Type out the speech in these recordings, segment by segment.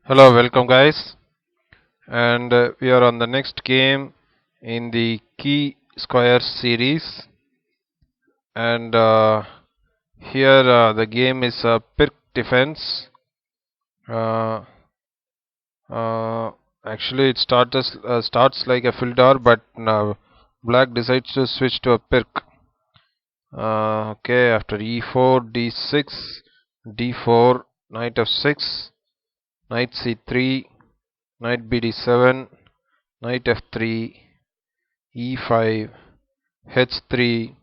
Hello, welcome guys, and we are on the next game in the Key Square series, and here the game is Pirk Defense. Uh, uh, Actually, it starts like a Fildar, but Black decides to switch to a Pirk. Okay, after E4, D6, D4, Knight F6, Knight C3, Knight BD7, Knight F3, E5, H3,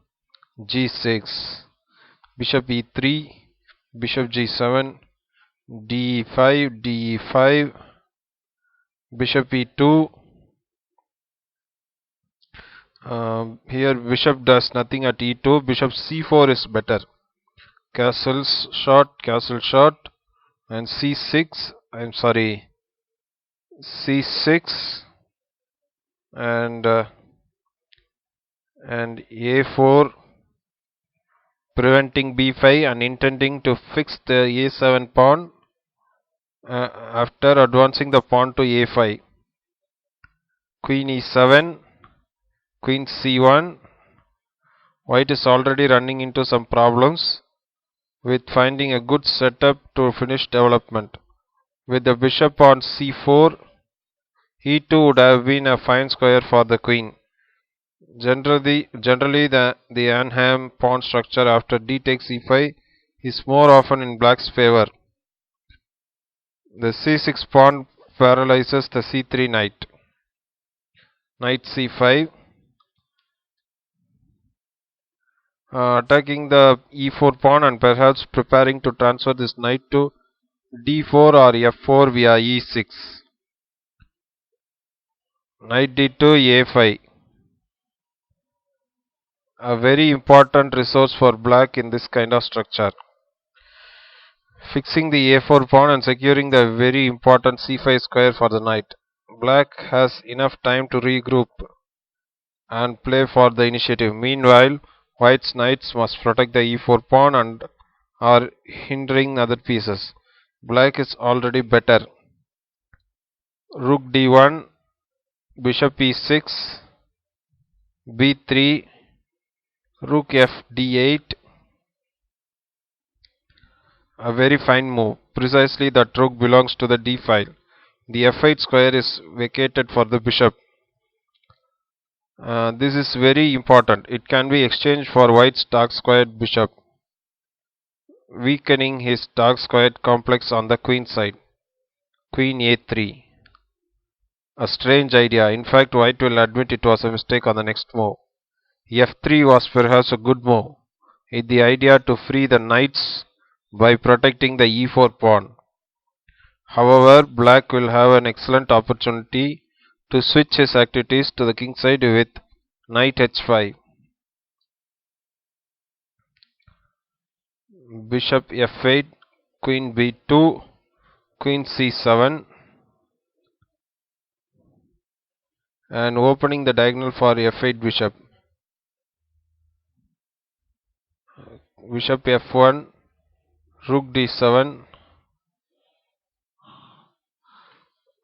G6, Bishop E3, Bishop G7, D5, DE5, Bishop E2. Here Bishop does nothing at E2. Bishop C4 is better. Castle short, and C6. I'm sorry, C6 and A4, preventing B5 and intending to fix the A7 pawn after advancing the pawn to A5. Queen E7, Queen C1. White is already running into some problems with finding a good setup to finish development. With the bishop on C4, E2 would have been a fine square for the queen. Generally the Anham pawn structure after d takes e5 is more often in black's favor. The c6 pawn paralyzes the c3 knight. Knight c5, attacking the e4 pawn and perhaps preparing to transfer this knight to d4 or f4 via e6. Knight d2, a5. A very important resource for black in this kind of structure. Fixing the a4 pawn and securing the very important c5 square for the knight. Black has enough time to regroup and play for the initiative. Meanwhile, white's knights must protect the e4 pawn and are hindering other pieces. Black is already better. Rook d1, bishop e6, b3, rook f d8. A very fine move. Precisely that rook belongs to the d file. The f8 square is vacated for the bishop. This is very important. It can be exchanged for white's dark squared bishop, weakening his dark squared complex on the queen side. Queen a3. A strange idea. In fact, white will admit it was a mistake on the next move. f3 was perhaps a good move, with the idea to free the knights by protecting the e4 pawn. However, black will have an excellent opportunity to switch his activities to the king side with knight h5. Bishop f8, queen b2, queen c7, and opening the diagonal for f8 bishop. Bishop f1, rook d7.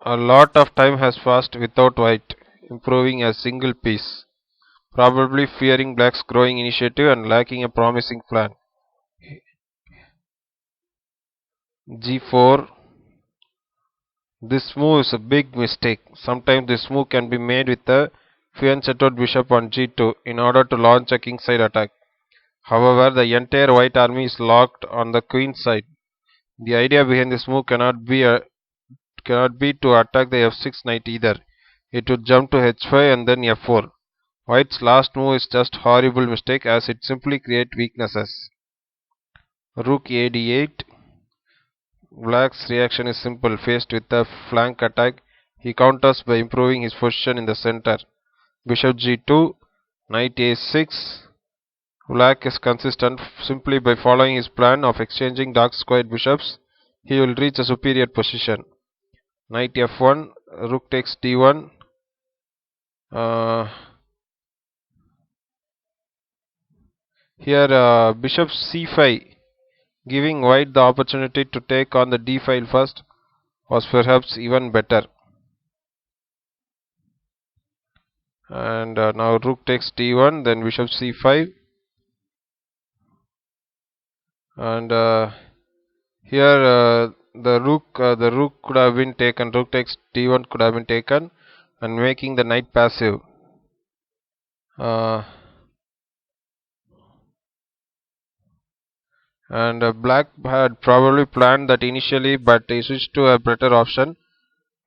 A lot of time has passed without white improving a single piece, probably fearing black's growing initiative and lacking a promising plan. g4. This move is a big mistake. Sometimes this move can be made with a fianchettoed bishop on g2 in order to launch a kingside attack. However, the entire white army is locked on the queen side. The idea behind this move cannot be to attack the f6 knight either. It would jump to h5 and then f4. White's last move is just horrible mistake as it simply creates weaknesses. Rook a d8. Black's reaction is simple. Faced with a flank attack, he counters by improving his position in the center. Bishop g2, knight a6. Black is consistent. Simply by following his plan of exchanging dark squared bishops, he will reach a superior position. Knight f1, rook takes d1. Here bishop c5, giving white the opportunity to take on the d file first. was perhaps even better. And now rook takes d1, then bishop c5, and here the rook could have been taken. Rook takes d1 could have been taken, and making the knight passive. And black had probably planned that initially, but he switched to a better option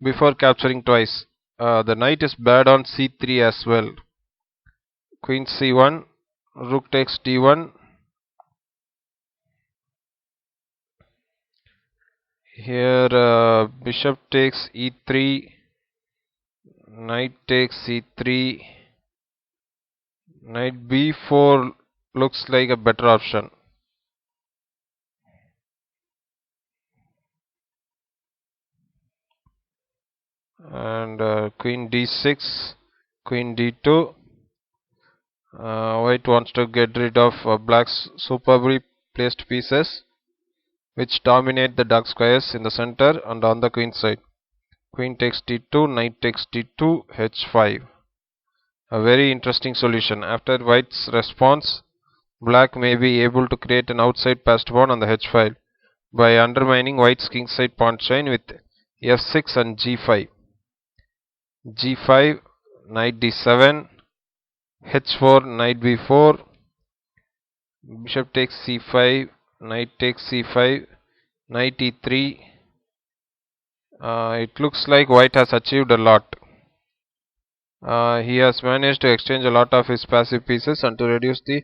before capturing twice. The knight is bad on c3 as well. Queen c1, rook takes d1. Here bishop takes e3, knight takes c3, knight b4 looks like a better option. And queen d6, queen d2. White wants to get rid of black's superbly placed pieces, which dominate the dark squares in the center and on the queen side. Queen takes d2, knight takes d2, h5. A very interesting solution. After white's response, black may be able to create an outside passed pawn on the h file by undermining white's kingside pawn chain with f6 and g5. g5, knight d7, h4, knight b4, bishop takes c5, knight takes c5, knight e3. It looks like white has achieved a lot. He has managed to exchange a lot of his passive pieces and to reduce the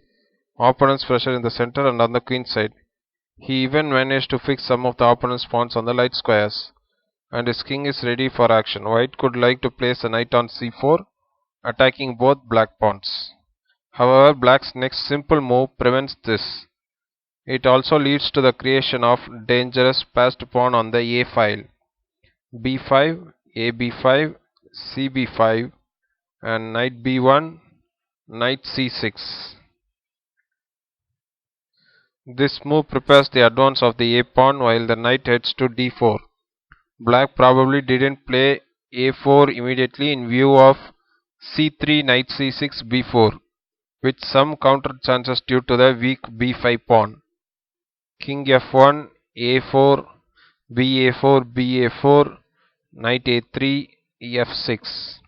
opponent's pressure in the center and on the queen side. He even managed to fix some of the opponent's pawns on the light squares, and his king is ready for action. White could like to place a knight on c4, attacking both black pawns. However, black's next simple move prevents this. It also leads to the creation of dangerous passed pawn on the a file. b5, ab5, cb5, and knight b1, knight c6. This move prepares the advance of the a pawn while the knight heads to d4. Black probably didn't play a4 immediately in view of c3, knight c6, b4, with some counter chances due to the weak b5 pawn. King f1, a4, ba4, ba4, knight a3, f6.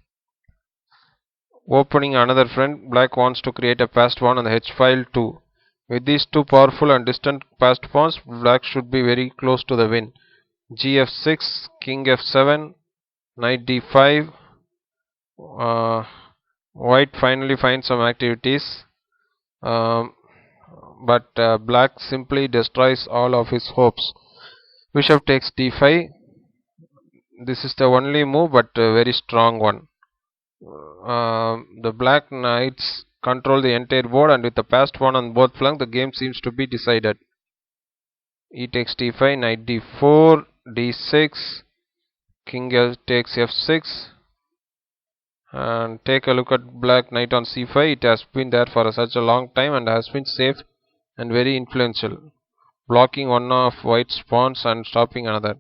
Opening another front, black wants to create a passed pawn on the h file too. With these two powerful and distant passed pawns, black should be very close to the win. gf6, king f7, knight d5. White finally finds some activities, but black simply destroys all of his hopes. Bishop takes d5. This is the only move, but a very strong one. The black knights control the entire board, and with the passed pawn on both flanks, the game seems to be decided. E takes d5, knight d4, d6, king takes f6, and take a look at black knight on c5. It has been there for such a long time and has been safe and very influential, blocking one of white's pawns and stopping another.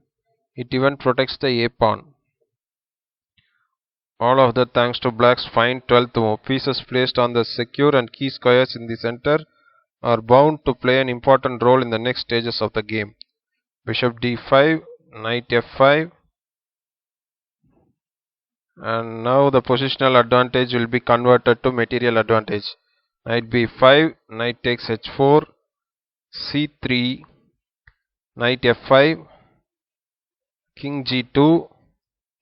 It even protects the a pawn. All of that thanks to black's fine 12th move. Pieces placed on the secure and key squares in the center are bound to play an important role in the next stages of the game. Bishop d5, knight f5, and now the positional advantage will be converted to material advantage. Knight b5, knight takes h4, c3, knight f5, king g2,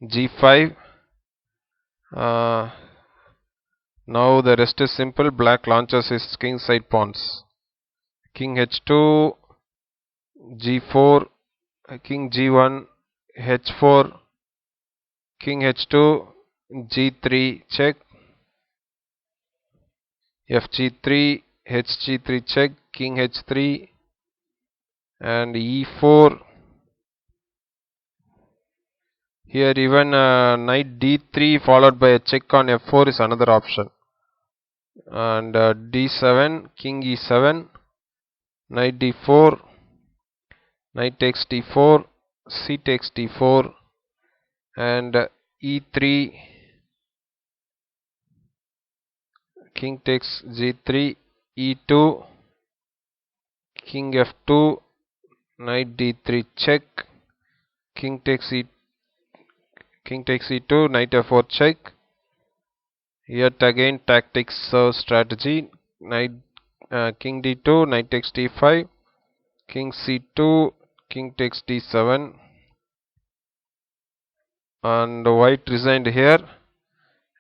g5. Now the rest is simple. Black launches his king side pawns. King h2, g4, king g1, h4, king h2, g3 check, fg3, hg3 check, king h3, and e4. Here even knight d3 followed by a check on f4 is another option. And d7, king e7, knight d4, knight takes d4, c takes d4, and e3, king takes g3, e2, king f2, knight d3 check, king takes e2, knight f4 check. Yet again tactics strategy, knight king d2, knight takes d5, king c2, king takes d7, and white resigned here.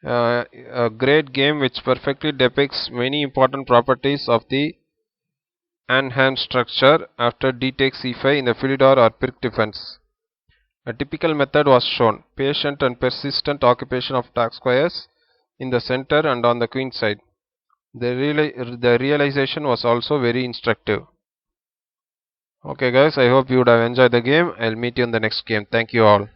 A great game which perfectly depicts many important properties of the Anham structure after d takes e5 in the Philidor or Pirc defense. A typical method was shown: patient and persistent occupation of dark squares in the center and on the queen side. The realization was also very instructive. Okay guys, I hope you would have enjoyed the game. I'll meet you in the next game. Thank you all.